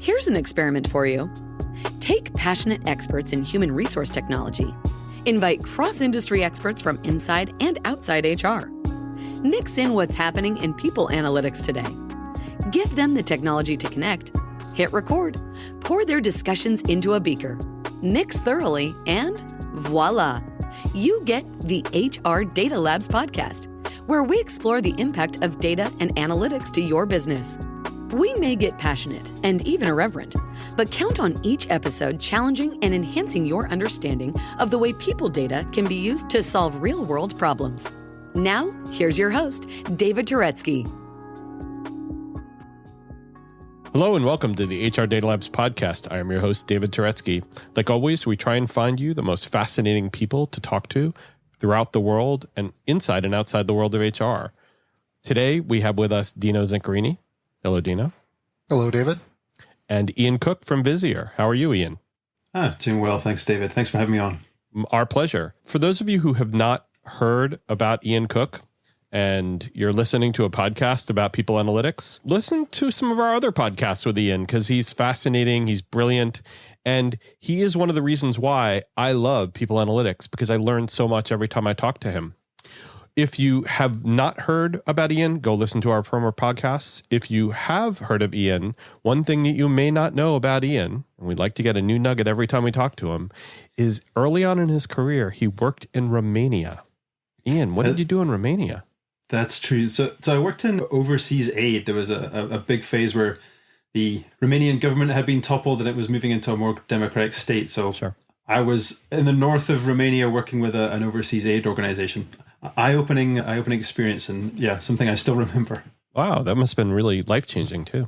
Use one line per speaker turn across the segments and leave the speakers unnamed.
Here's an experiment for you. Take passionate experts in human resource technology. Invite cross-industry experts from inside and outside HR. Mix in what's happening in people analytics today. Give them the technology to connect. Hit record. Pour their discussions into a beaker. Mix thoroughly, and voila! You get the HR Data Labs podcast, where we explore the impact of data and analytics to your business. We may get passionate and even irreverent, but count on each episode challenging and enhancing your understanding of the way people data can be used to solve real-world problems. Now, here's your host, David Turetsky.
Hello and welcome to the HR Data Labs podcast. I am your host, David Turetsky. Like always, we try and find you the most fascinating people to talk to throughout the world and inside and outside the world of HR. Today, we have with us Dino Zincarini. Hello, Dino.
Hello, David.
And Ian Cook from Visier. How are you, Ian?
Doing well. Thanks, David. Thanks for having me on.
Our pleasure. For those of you who have not heard about Ian Cook and you're listening to a podcast about people analytics, listen to some of our other podcasts with Ian because he's fascinating, he's brilliant, and he is one of the reasons why I love people analytics because I learn so much every time I talk to him. If you have not heard about Ian, go listen to our former podcasts. If you have heard of Ian, one thing that you may not know about Ian, and we'd like to get a new nugget every time we talk to him, is early on in his career, he worked in Romania. Ian, what did you do in Romania?
That's true. So I worked in overseas aid. There was a big phase where the Romanian government had been toppled and it was moving into a more democratic state. So
Sure.
I was in the north of Romania working with an overseas aid organization. Eye-opening experience, and yeah, something I still remember.
Wow, that must have been really life-changing too.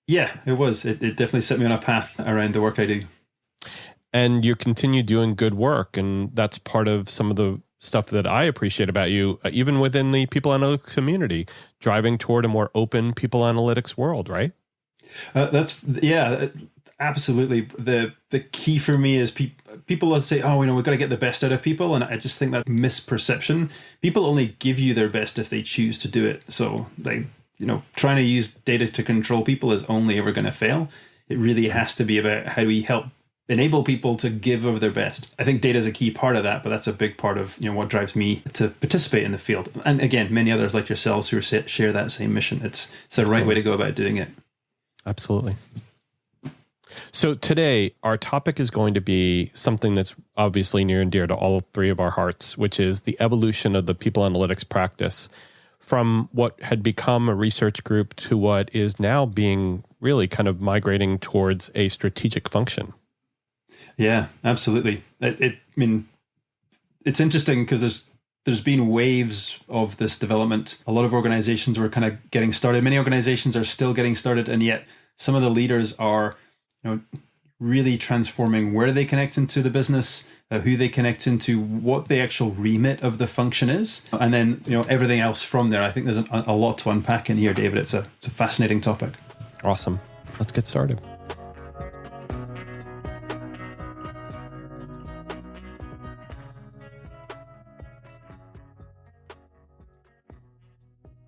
Yeah, it was. It definitely set me on a path around the work I do.
And you continue doing good work, and that's part of some of the stuff that I appreciate about you, even within the people analytics community, driving toward a more open people analytics world, right? Absolutely. The key for me is people say, we've got to get the best out of people. And I just think that misperception. People only give you their best if they choose to do it. So trying to use data to control people is only ever going to fail. It really has to be about how we help enable people to give of their best. I think data is a key part of that, but that's a big part of what drives me to participate in the field. And again, many others like yourselves who share that same mission. It's the right way to go about doing it. Absolutely. So today, our topic is going to be something that's obviously near and dear to all three of our hearts, which is the evolution of the people analytics practice from what had become a research group to what is now being really kind of migrating towards a strategic function.
Yeah, absolutely. It's interesting because there's been waves of this development. A lot of organizations were kind of getting started. Many organizations are still getting started, and yet some of the leaders are really transforming where they connect into the business, who they connect into, what the actual remit of the function is, and then everything else from there. I think there's a lot to unpack in here, David. It's a fascinating topic.
Awesome. Let's get started.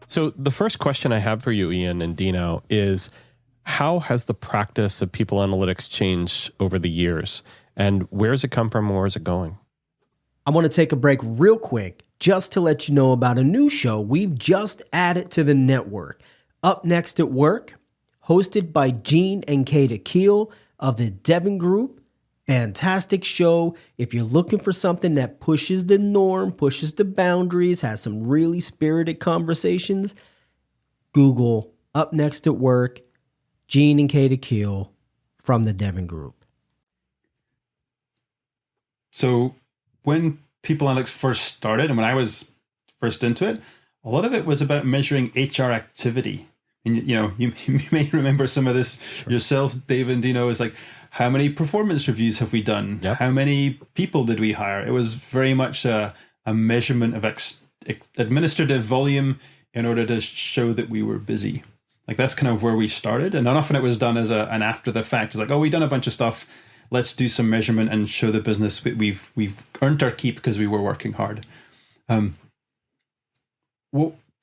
So the first question I have for you, Ian and Dino, is how has the practice of people analytics changed over the years? And where does it come from and where is it going?
I want to take a break real quick just to let you know about a new show we've just added to the network. Up Next at Work, hosted by Gene and Kata Keel of the Devon Group. Fantastic show. If you're looking for something that pushes the norm, pushes the boundaries, has some really spirited conversations, Google Up Next at Work, Gene and Kata Keel from the Devon Group. So
when People Analytics first started, and when I was first into it, a lot of it was about measuring HR activity. And you may remember some of this yourself, David and Dino, is like, how many performance reviews have we done?
Yep.
How many people did we hire? It was very much a measurement of administrative volume in order to show that we were busy. Like that's kind of where we started. And often it was done as an after the fact. It's like, we've done a bunch of stuff. Let's do some measurement and show the business that we've earned our keep because we were working hard.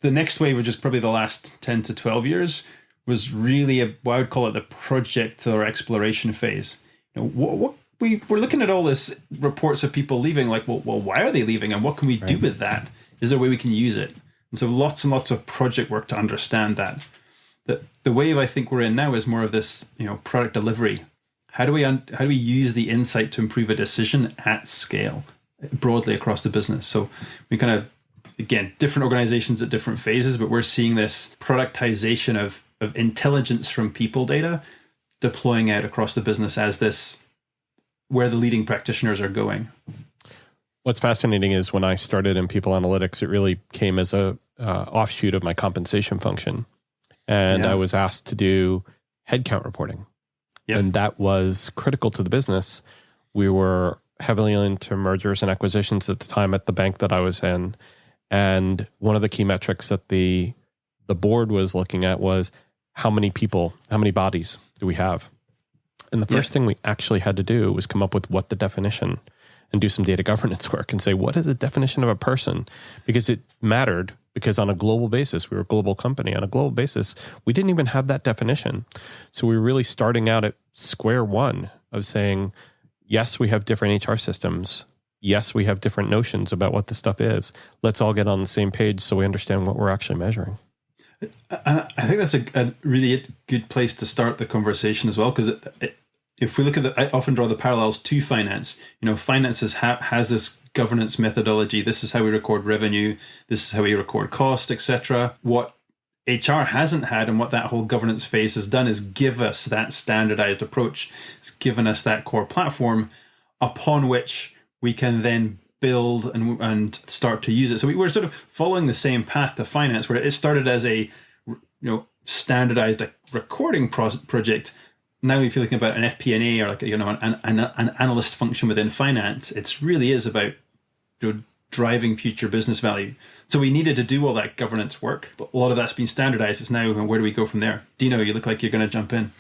The next wave, which is probably the last 10 to 12 years,
was really what I would call it the project or exploration phase. What we're looking at all this reports of people leaving, like, well, why are they leaving, and what can we do with that? Is there a way we can use it? And so lots and lots of project work to understand that. The wave I think we're in now is more of this, product delivery. How do we use the insight to improve a decision at scale broadly across the business? So we kind of, again, different organizations at different phases, but we're seeing this productization of intelligence from people data deploying out across the business as this, where the leading practitioners are going.
What's fascinating is when I started in People Analytics, it really came as a offshoot of my compensation function. And I was asked to do headcount reporting. Yep. And that was critical to the business. We were heavily into mergers and acquisitions at the time at the bank that I was in. And one of the key metrics that the board was looking at was how many people, how many bodies do we have? And the first thing we actually had to do was come up with what the definition, and do some data governance work and say, what is the definition of a person? Because it mattered, because on a global basis, we were a global company. On a global basis, we didn't even have that definition. So we were really starting out at square one of saying, yes, we have different HR systems. Yes, we have different notions about what this stuff is. Let's all get on the same page so we understand what we're actually measuring.
I think that's a really good place to start the conversation as well, because if we look at I often draw the parallels to finance. Finance has this governance methodology. This is how we record revenue. This is how we record cost, etc. What HR hasn't had, and what that whole governance phase has done, is give us that standardized approach. It's given us that core platform upon which we can then build and start to use it. So we're sort of following the same path to finance, where it started as a standardized recording project. Now, if you're looking about an FP&A or an analyst function within finance, it really is about driving future business value. So we needed to do all that governance work, but a lot of that's been standardized. It's now, where do we go from there? Dino, you look like you're going to jump in.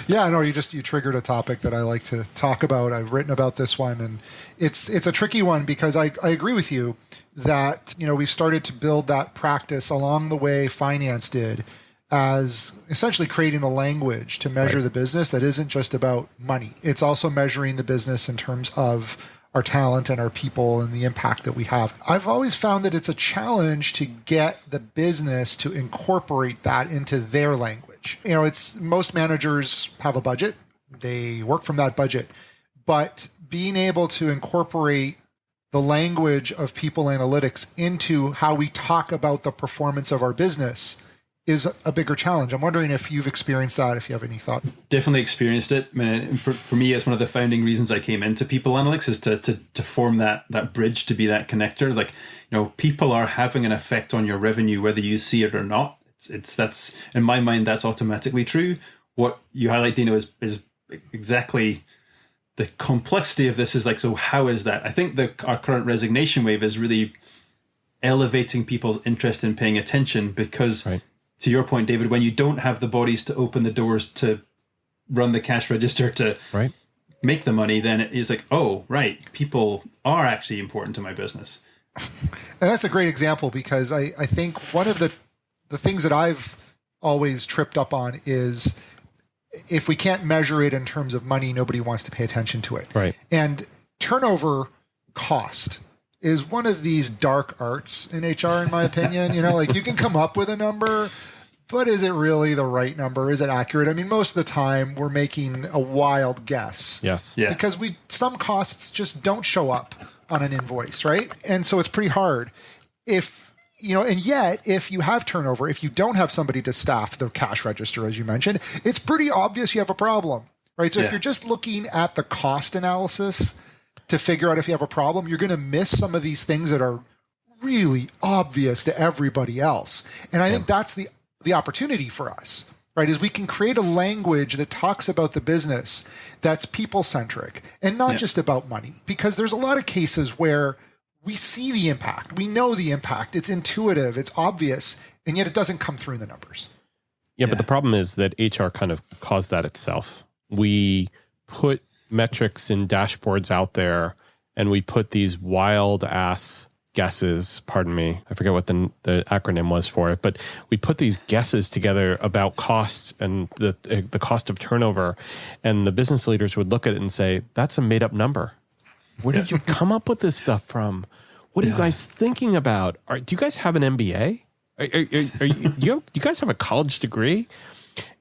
Yeah, I know you triggered a topic that I like to talk about. I've written about this one, and it's a tricky one, because I agree with you that we've started to build that practice along the way finance did, as essentially creating the language to measure the business that isn't just about money. It's also measuring the business in terms of our talent and our people and the impact that we have. I've always found that it's a challenge to get the business to incorporate that into their language. It's most managers have a budget. They work from that budget. But being able to incorporate the language of people analytics into how we talk about the performance of our business is a bigger challenge. I'm wondering if you've experienced that, if you have any thought.
Definitely experienced it. I mean, for me, it's one of the founding reasons I came into People Analytics, is to form that bridge, to be that connector. Like, people are having an effect on your revenue, whether you see it or not. That's in my mind, that's automatically true. What you highlight, Dino, is exactly the complexity of this. Is like, so how is that? I think our current resignation wave is really elevating people's interest in paying attention, because to your point, David, when you don't have the bodies to open the doors to run the cash register to make the money, then it's like, oh, right, people are actually important to my business.
And that's a great example, because I think one of the things that I've always tripped up on is, if we can't measure it in terms of money, nobody wants to pay attention to it.
Right.
And turnover cost is one of these dark arts in HR, in my opinion. Like, you can come up with a number, but is it really the right number? Is it accurate? I mean, most of the time we're making a wild guess.
Yes.
Yeah.
Because some costs just don't show up on an invoice, right? And so it's pretty hard. And yet, if you have turnover, if you don't have somebody to staff the cash register, as you mentioned, it's pretty obvious you have a problem, right? So if you're just looking at the cost analysis to figure out if you have a problem, you're going to miss some of these things that are really obvious to everybody else. And I think that's the opportunity for us, right? Is we can create a language that talks about the business that's people-centric and not just about money. Because there's a lot of cases where we see the impact, we know the impact, it's intuitive, it's obvious, and yet it doesn't come through in the numbers.
Yeah, but the problem is that HR kind of caused that itself. We put metrics and dashboards out there, and we put these wild ass guesses, pardon me, I forget what the acronym was for it, but we put these guesses together about costs and the cost of turnover, and the business leaders would look at it and say, that's a made up number. Where did you come up with this stuff from? What are you guys thinking about? Do you guys have an MBA? Do you guys have a college degree?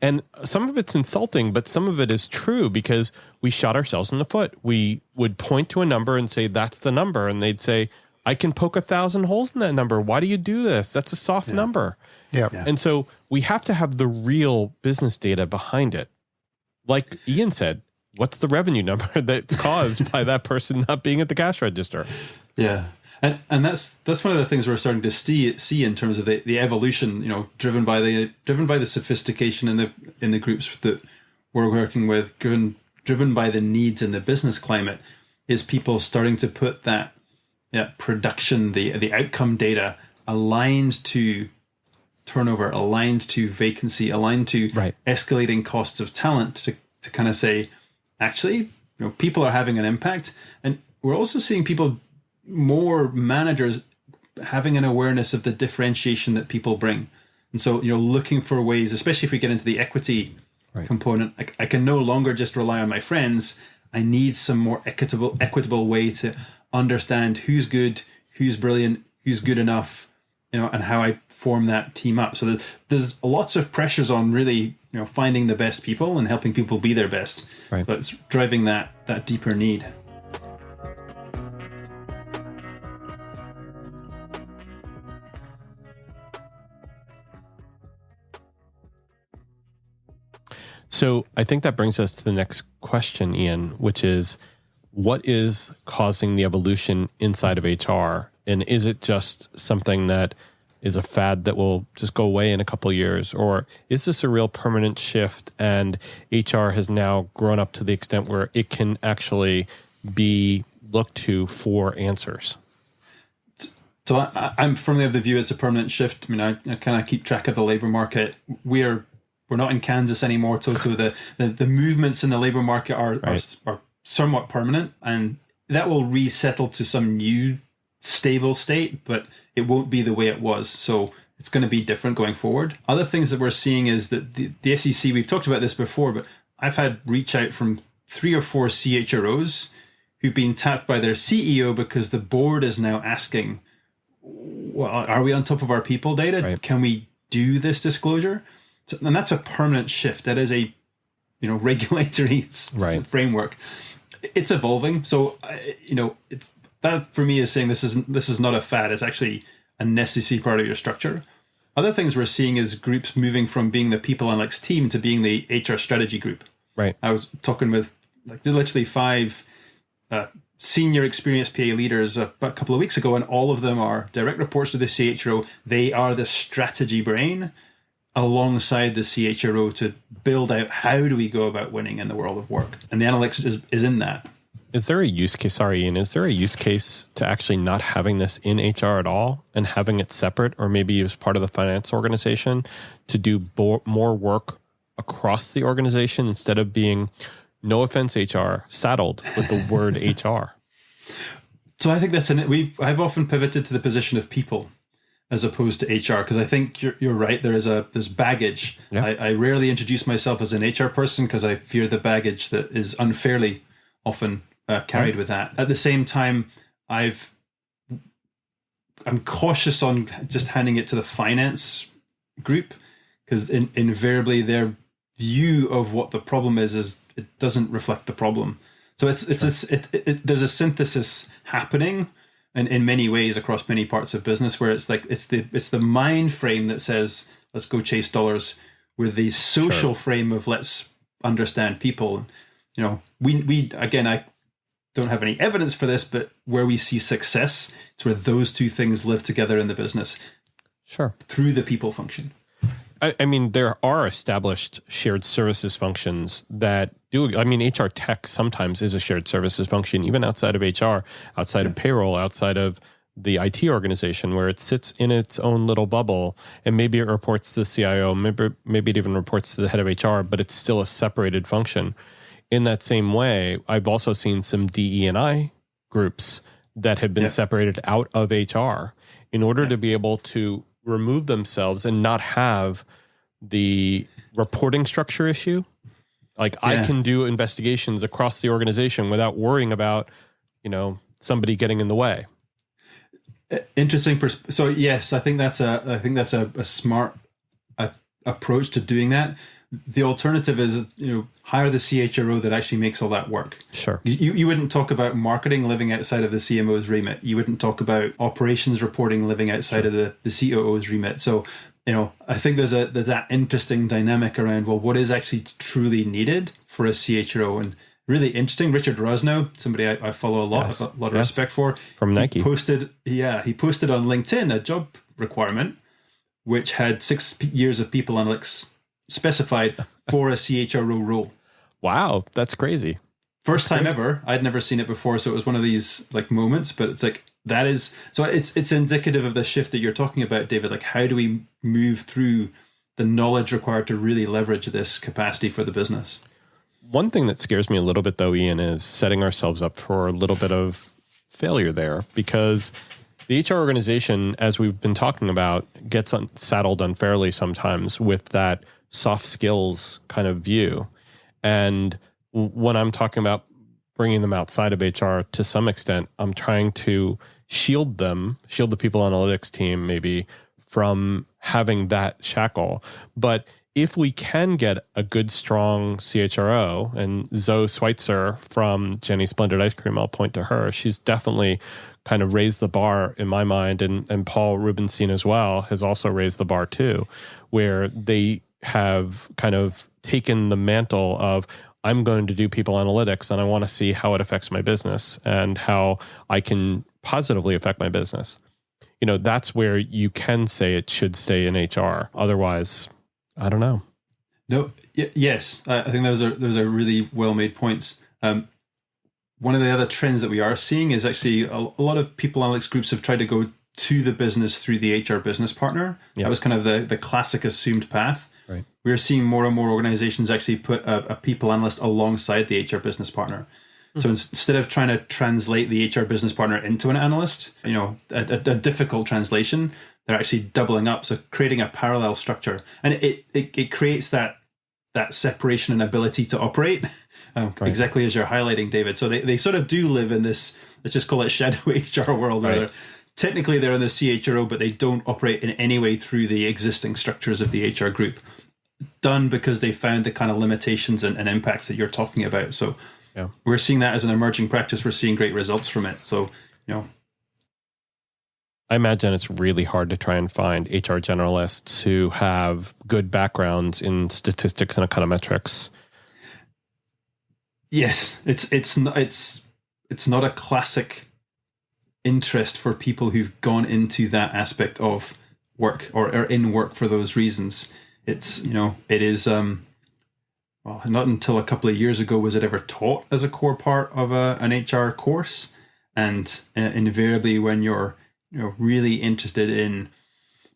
And some of it's insulting, but some of it is true because we shot ourselves in the foot. We would point to a number and say, that's the number. And they'd say, I can poke 1,000 holes in that number. Why do you do this? That's a soft number. Yeah. And so we have to have the real business data behind it. Like Ian said, what's the revenue number that's caused by that person not being at the cash register?
Yeah. And that's one of the things we're starting to see in terms of the evolution, driven by the sophistication in the groups that we're working with, driven by the needs in the business climate, is people starting to put that production, the outcome data aligned to turnover, aligned to vacancy, aligned to escalating costs of talent to kind of say, actually, people are having an impact. And we're also seeing more managers having an awareness of the differentiation that people bring. And so, looking for ways, especially if we get into the equity component, I can no longer just rely on my friends. I need some more equitable way to understand who's good, who's brilliant, who's good enough, and how I form that team up. So there's lots of pressures on really, finding the best people and helping people be their best. Right. But it's driving that deeper need.
So I think that brings us to the next question, Ian, which is, what is causing the evolution inside of HR? And is it just something that is a fad that will just go away in a couple of years? Or is this a real permanent shift and HR has now grown up to the extent where it can actually be looked to for answers?
So I'm firmly of the view it's a permanent shift. I mean, I kind of keep track of the labor market. We're not in Kansas anymore, so the movements in the labor market are somewhat permanent, and that will resettle to some new stable state, but it won't be the way it was. So it's going to be different going forward. Other things that we're seeing is that the SEC, we've talked about this before, but I've had reach out from 3 or 4 CHROs who've been tapped by their CEO because the board is now asking, well, are we on top of our people data? Right. Can we do this disclosure? So, and that's a permanent shift. That is a regulatory framework. It's evolving. So it's that for me is saying this is not a fad. It's actually a necessary part of your structure. Other things we're seeing is groups moving from being the People Analytics team to being the HR strategy group. Right. I was talking with literally 5 senior experienced PA leaders a couple of weeks ago, and all of them are direct reports to the CHRO. They are the strategy brain alongside the CHRO to build out how do we go about winning in the world of work. And the analytics is in that.
Is there a use case, Ian, is there a use case to actually not having this in HR at all and having it separate, or maybe as part of the finance organization to do more work across the organization instead of being, no offense, HR, saddled with the word HR?
So I think that's I've often pivoted to the position of people as opposed to HR, because I think you're right. There's baggage. Yeah. I rarely introduce myself as an HR person because I fear the baggage that is unfairly often carried with that. At the same time, I'm cautious on just handing it to the finance group, because invariably their view of what the problem is it doesn't reflect the problem. So there's a synthesis happening. And in many ways across many parts of business, where it's the mind frame that says let's go chase dollars, with the social frame of let's understand people. We again, I don't have any evidence for this, but where we see success, it's where those two things live together in the business. Sure. Through the people function.
I mean, there are established shared services functions that do. I mean, HR tech sometimes is a shared services function, even outside of HR, outside of payroll, outside of the IT organization, where it sits in its own little bubble, and maybe it reports to the CIO, maybe it even reports to the head of HR, but it's still a separated function. In that same way, I've also seen some DE&I groups that had been separated out of HR in order to be able to remove themselves and not have the reporting structure issue. Like I can do investigations across the organization without worrying about, somebody getting in the way.
Interesting. So yes, I think that's a smart approach to doing that. The alternative is, hire the CHRO that actually makes all that work.
Sure.
You wouldn't talk about marketing living outside of the CMO's remit. You wouldn't talk about operations reporting living outside of the COO's remit. So, I think there's that interesting dynamic around, well, what is actually truly needed for a CHRO? And really interesting, Richard Rosnow, somebody I follow a lot of respect for.
From Nike.
He posted on LinkedIn a job requirement, which had 6 years of people analytics specified for a CHRO role.
Wow, that's crazy.
First time ever. I'd never seen it before, so it was one of these moments, but it's that is, so it's indicative of the shift that you're talking about, David. Like, how do we move through the knowledge required to really leverage this capacity for the business?
One thing that scares me a little bit though, Ian, is setting ourselves up for a little bit of failure there, because the HR organization, as we've been talking about, gets saddled unfairly sometimes with that soft skills kind of view. And when I'm talking about bringing them outside of HR to some extent, I'm trying to shield the people analytics team maybe from having that shackle. But if we can get a good, strong CHRO, and Zoe Schweitzer from Jenny's Splendid Ice Cream, I'll point to her. She's definitely kind of raised the bar in my mind. And Paul Rubenstein as well has also raised the bar too, where they have kind of taken the mantle of, I'm going to do people analytics and I want to see how it affects my business and how I can positively affect my business. That's where you can say it should stay in HR. Otherwise, I don't know.
No, yes, I think those are really well made points. One of the other trends that we are seeing is actually a lot of people analytics groups have tried to go to the business through the HR business partner. That was kind of the classic assumed path.
Right.
We're seeing more and more organizations actually put a people analyst alongside the HR business partner. So instead of trying to translate the HR business partner into an analyst, a difficult translation, they're actually doubling up. So creating a parallel structure, and it creates that separation and ability to operate, exactly as you're highlighting, David. So they sort of do live in this, let's just call it shadow HR world, where technically they're in the CHRO, but they don't operate in any way through the existing structures of the HR group, done because they found the kind of limitations and impacts that you're talking about. So we're seeing that as an emerging practice. We're seeing great results from it. So,
I imagine it's really hard to try and find HR generalists who have good backgrounds in statistics and econometrics.
Yes, it's not a classic interest for people who've gone into that aspect of work or are in work for those reasons. It's, it is, well, not until a couple of years ago was it ever taught as a core part of an HR course. And invariably when you're really interested in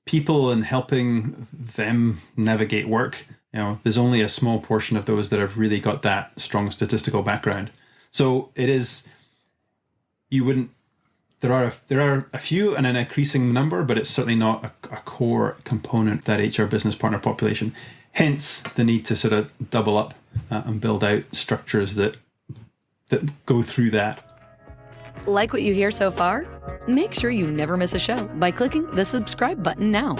people and helping them navigate work, there's only a small portion of those that have really got that strong statistical background. So it is, there are a few and an increasing number, but it's certainly not a core component of that HR business partner population. Hence the need to sort of double up and build out structures that go through that.
Like what you hear so far? Make sure you never miss a show by clicking the subscribe button now.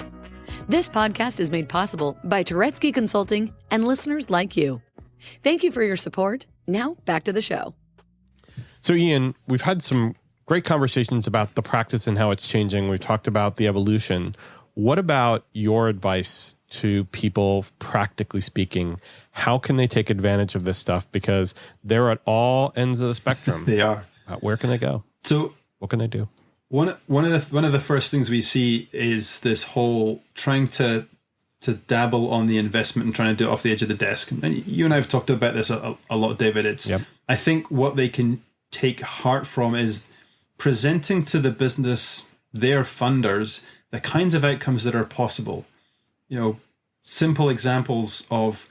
This podcast is made possible by Turetsky Consulting and listeners like you. Thank you for your support. Now back to the show.
So Ian, we've had some great conversations about the practice and how it's changing. We've talked about the evolution. What about your advice to people, practically speaking? How can they take advantage of this stuff? Because they're at all ends of the spectrum.
They are.
Where can they go?
So
what can they do?
One of the first things we see is this whole trying to dabble on the investment and trying to do it off the edge of the desk. And you and I have talked about this a lot, David. I think what they can take heart from is presenting to the business, their funders, the kinds of outcomes that are possible. Simple examples of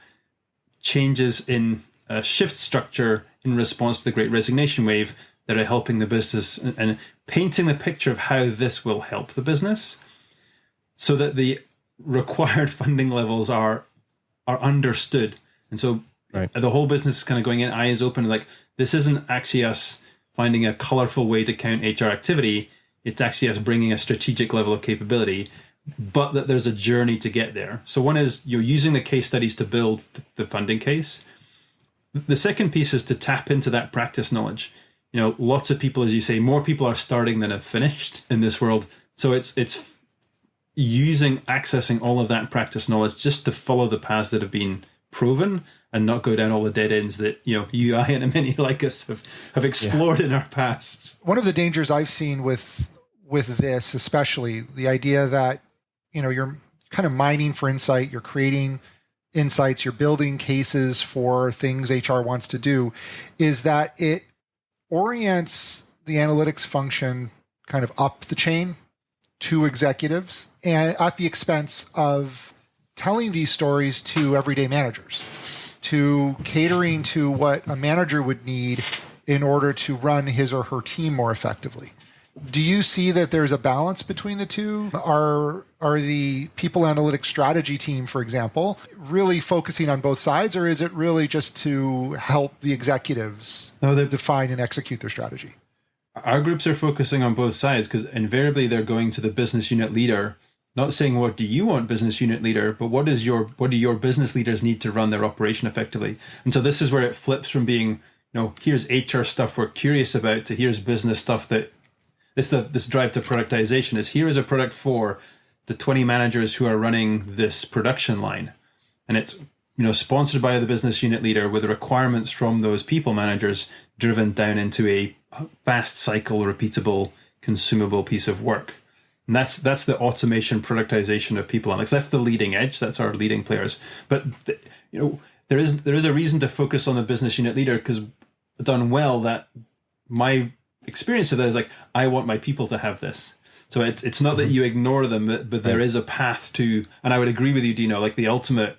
changes in shift structure in response to the Great Resignation wave that are helping the business and painting the picture of how this will help the business so that the required funding levels are understood. And so the whole business is kind of going in eyes open, like, this isn't actually us finding a colorful way to count HR activity. It's actually us bringing a strategic level of capability, but that there's a journey to get there. So one is you're using the case studies to build the funding case. The second piece is to tap into that practice knowledge. Lots of people, as you say, more people are starting than have finished in this world. So it's accessing all of that practice knowledge just to follow the paths that have been proven and not go down all the dead ends that, you, I, and many like us have explored in our past.
One of the dangers I've seen with this, especially the idea that, you're kind of mining for insight, you're creating insights, you're building cases for things HR wants to do, is that it orients the analytics function kind of up the chain to executives and at the expense of telling these stories to everyday managers, to catering to what a manager would need in order to run his or her team more effectively. Do you see that there's a balance between the two? Are the people analytics strategy team, for example, really focusing on both sides, or is it really just to help the executives define and execute their strategy?
Our groups are focusing on both sides because invariably they're going to the business unit leader, not saying, what do you want, business unit leader, but what do your business leaders need to run their operation effectively? And so this is where it flips from being, here's HR stuff we're curious about to here's business stuff that this drive to productization is, here is a product for the 20 managers who are running this production line. And it's, sponsored by the business unit leader with the requirements from those people managers driven down into a fast cycle, repeatable, consumable piece of work. And that's the automation productization of people analytics. That's the leading edge. That's our leading players. But, there is a reason to focus on the business unit leader because done well, that my experience of that is like, I want my people to have this. So it's not that you ignore them, but there is a path to, and I would agree with you, Dino, like the ultimate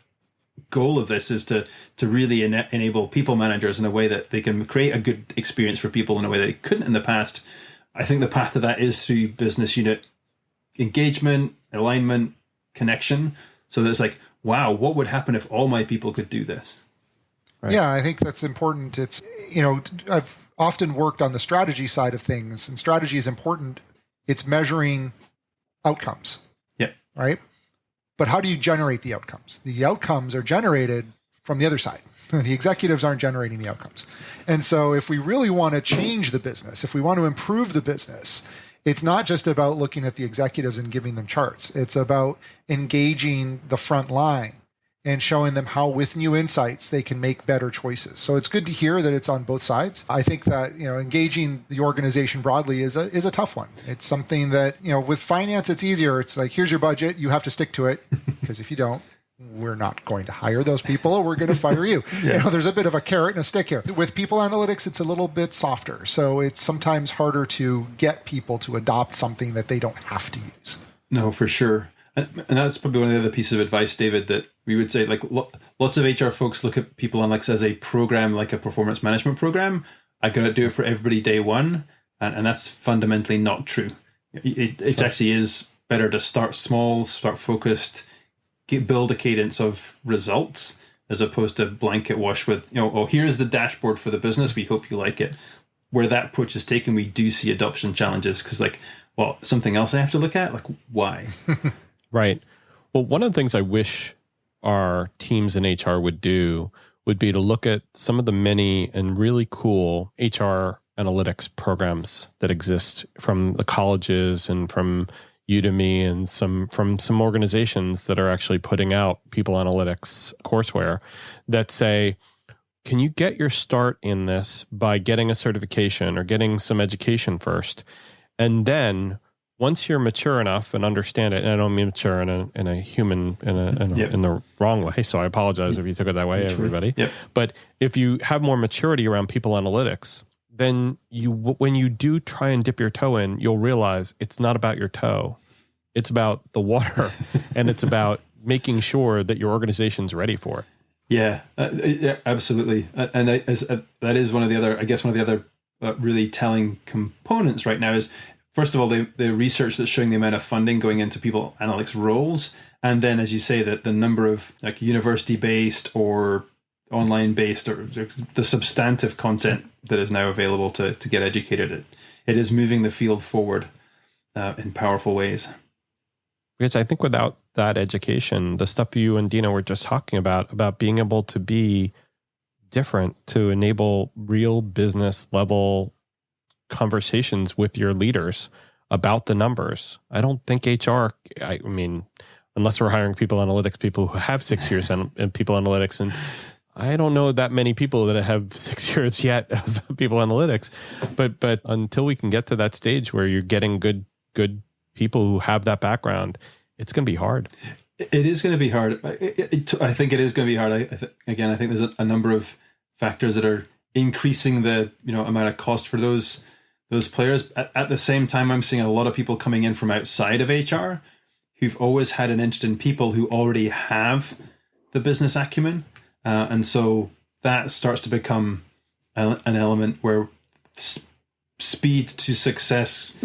goal of this is to really enable people managers in a way that they can create a good experience for people in a way that they couldn't in the past. I think the path to that is through business unit engagement, alignment, connection. So that it's like, wow, what would happen if all my people could do this?
Right. Yeah, I think that's important. It's, I've often worked on the strategy side of things, and strategy is important. It's measuring outcomes.
Yeah.
Right? But how do you generate the outcomes? The outcomes are generated from the other side. The executives aren't generating the outcomes. And so if we really want to change the business, if we want to improve the business, it's not just about looking at the executives and giving them charts. It's about engaging the front line and showing them how with new insights they can make better choices. So it's good to hear that it's on both sides. I think that, engaging the organization broadly is a tough one. It's something that, with finance, it's easier. It's like, here's your budget. You have to stick to it, because if you don't, we're not going to hire those people, or we're going to fire you. Yeah. There's a bit of a carrot and a stick here. With people analytics, it's a little bit softer. So it's sometimes harder to get people to adopt something that they don't have to use.
No, for sure. And that's probably one of the other pieces of advice, David, that we would say, like, lots of HR folks look at People Analytics as a program, like a performance management program. I got to do it for everybody day one. And that's fundamentally not true. It actually is better to start small, start focused, build a cadence of results, as opposed to blanket wash with, here's the dashboard for the business. We hope you like it. Where that approach is taken, we do see adoption challenges because, something else I have to look at? Like, why?
Right. Well, one of the things I wish our teams in HR would do would be to look at some of the many and really cool HR analytics programs that exist from the colleges and from Udemy and from some organizations that are actually putting out people analytics courseware that say, can you get your start in this by getting a certification or getting some education first? And then once you're mature enough and understand it, and I don't mean mature in a human, in the wrong way, so I apologize if you took it that way, everybody. Yep. But if you have more maturity around people analytics, then when you do try and dip your toe in, you'll realize it's not about your toe. It's about the water, and it's about making sure that your organization's ready for it.
Yeah, absolutely. And that is one of the other really telling components right now is, first of all, the research that's showing the amount of funding going into people analytics roles. And then, as you say, that the number of like university-based or online-based or the substantive content that is now available to get educated, it is moving the field forward in powerful ways.
Because I think without that education, the stuff you and Dina were just talking about being able to be different, to enable real business level conversations with your leaders about the numbers. I don't think HR, I mean, unless we're hiring people analytics, people who have 6 years in people analytics, and I don't know that many people that have 6 years yet of people analytics, but until we can get to that stage where you're getting good people who have that background, it's going to be hard.
It is going to be hard. I think it is going to be hard. I think there's a number of factors that are increasing the amount of cost for those players. At the same time, I'm seeing a lot of people coming in from outside of HR who've always had an interest in people who already have the business acumen. And so that starts to become an element where speed to success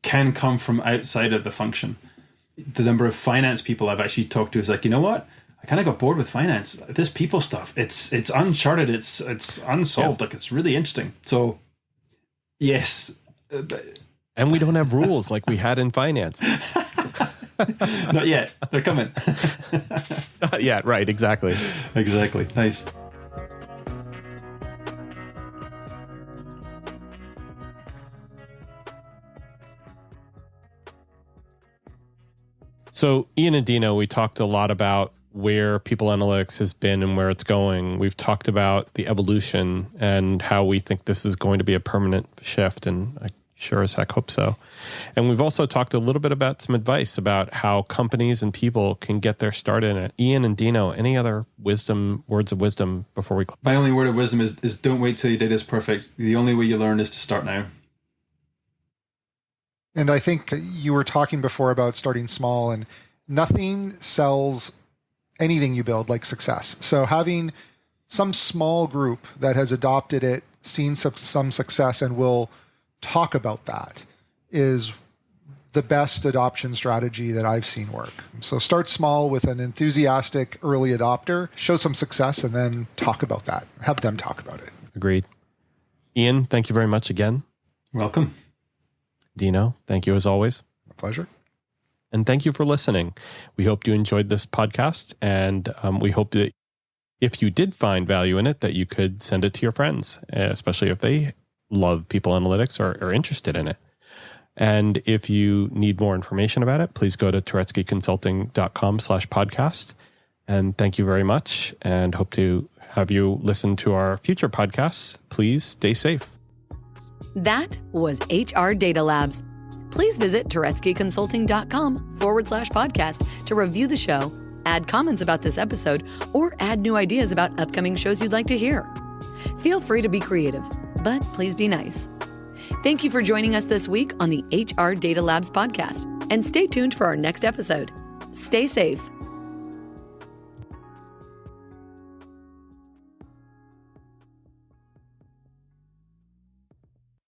can come from outside of the function. The number of finance people I've actually talked to is like, you know what? I kind of got bored with finance. This people stuff, it's uncharted, it's unsolved. Yeah. Like, it's really interesting. So, yes.
And we don't have rules like we had in finance.
Not yet. They're coming.
Not yet. Right. Exactly.
Exactly. Nice.
So Ian and Dina, we talked a lot about where people analytics has been and where it's going. We've talked about the evolution and how we think this is going to be a permanent shift, and I sure as heck hope so. And we've also talked a little bit about some advice about how companies and people can get their start in it. Ian and Dino, any other words of wisdom before we close?
My only word of wisdom is don't wait till your data is perfect. The only way you learn is to start now.
And I think you were talking before about starting small, and nothing sells anything you build like success. So having some small group that has adopted it, seen some success, and will talk about that is the best adoption strategy that I've seen work. So start small with an enthusiastic early adopter, show some success, and then talk about that. Have them talk about it.
Agreed. Ian, thank you very much again.
Welcome.
Dino, thank you as always.
My pleasure.
And thank you for listening. We hope you enjoyed this podcast, and we hope that if you did find value in it, that you could send it to your friends, especially if they love people analytics or are interested in it. And if you need more information about it, please go to turetskyconsulting.com/podcast. And thank you very much, and hope to have you listen to our future podcasts. Please stay safe.
That was HR Data Labs. Please visit turetskyconsulting.com/podcast to review the show, add comments about this episode, or add new ideas about upcoming shows you'd like to hear. Feel free to be creative, but please be nice. Thank you for joining us this week on the HR Data Labs podcast, and stay tuned for our next episode. Stay safe.